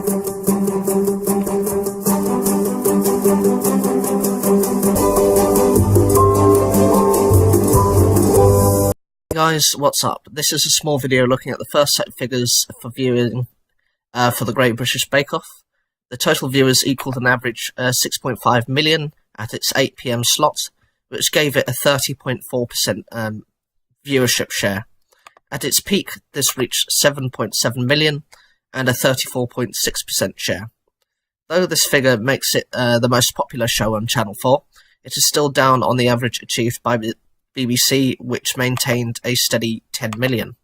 Guys, what's up? This is a small video looking at the first set of figures for viewing for the Great British Bake Off. The total viewers equalled an average 6.5 million at its 8 PM slot, which gave it a 30.4% viewership share. At its peak, this reached 7.7 million and a 34.6% share. Though this figure makes it the most popular show on Channel 4, it is still down on the average achieved by the BBC, which maintained a steady 10 million.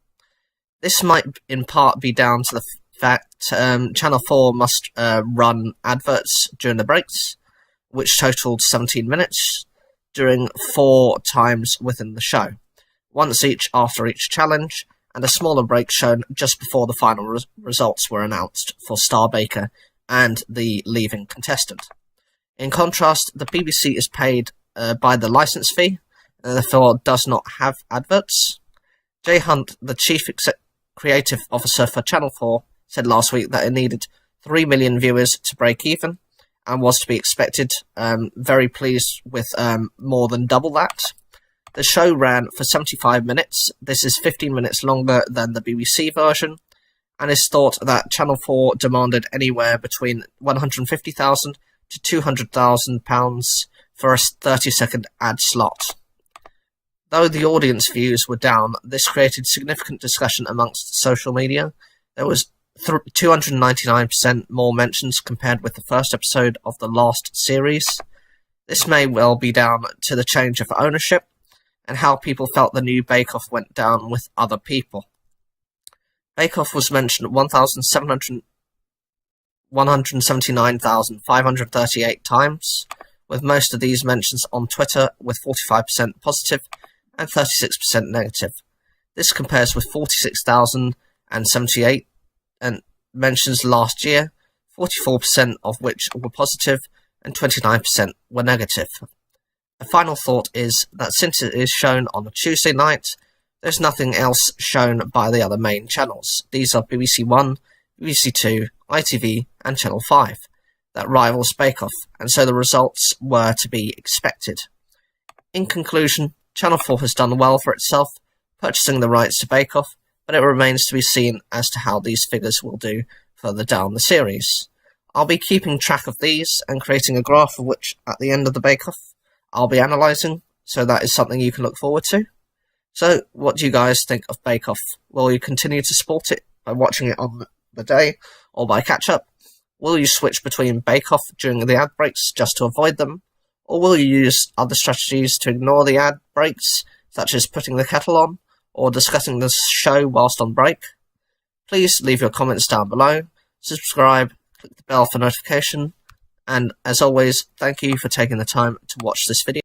This might in part be down to the fact Channel 4 must run adverts during the breaks, which totalled 17 minutes, during 4 times within the show, once each after each challenge, and a smaller break shown just before the final results were announced for Star Baker and the leaving contestant. In contrast, the BBC is paid by the licence fee, and therefore does not have adverts. Jay Hunt, the Chief Creative Officer for Channel 4, said last week that it needed 3 million viewers to break even, and was to be expected. Very pleased with more than double that. The show ran for 75 minutes. This is 15 minutes longer than the BBC version, and is thought that Channel 4 demanded anywhere between £150,000 to £200,000 for a 30-second ad slot. Though the audience views were down, this created significant discussion amongst social media. There was 299% more mentions compared with the first episode of the last series. This may well be down to the change of ownership and how people felt the new Bake Off went down with other people. Bake Off was mentioned 179,538 times, with most of these mentions on Twitter, with 45% positive and 36% negative. This compares with 46,078 mentions last year, 44% of which were positive and 29% were negative. A final thought is that since it is shown on a Tuesday night, there's nothing else shown by the other main channels. These are BBC One, BBC Two, ITV and Channel 5, that rivals Bake Off, and so the results were to be expected. In conclusion, Channel 4 has done well for itself, purchasing the rights to Bake Off, but it remains to be seen as to how these figures will do further down the series. I'll be keeping track of these and creating a graph of which, at the end of the Bake Off, I'll be analysing, so that is something you can look forward to. So, what do you guys think of Bake Off? Will you continue to support it by watching it on the day, or by catch-up? Will you switch between Bake Off during the ad breaks just to avoid them? Or will you use other strategies to ignore the ad breaks, such as putting the kettle on, or discussing the show whilst on break? Please leave your comments down below, subscribe, click the bell for notification, and as always, thank you for taking the time to watch this video.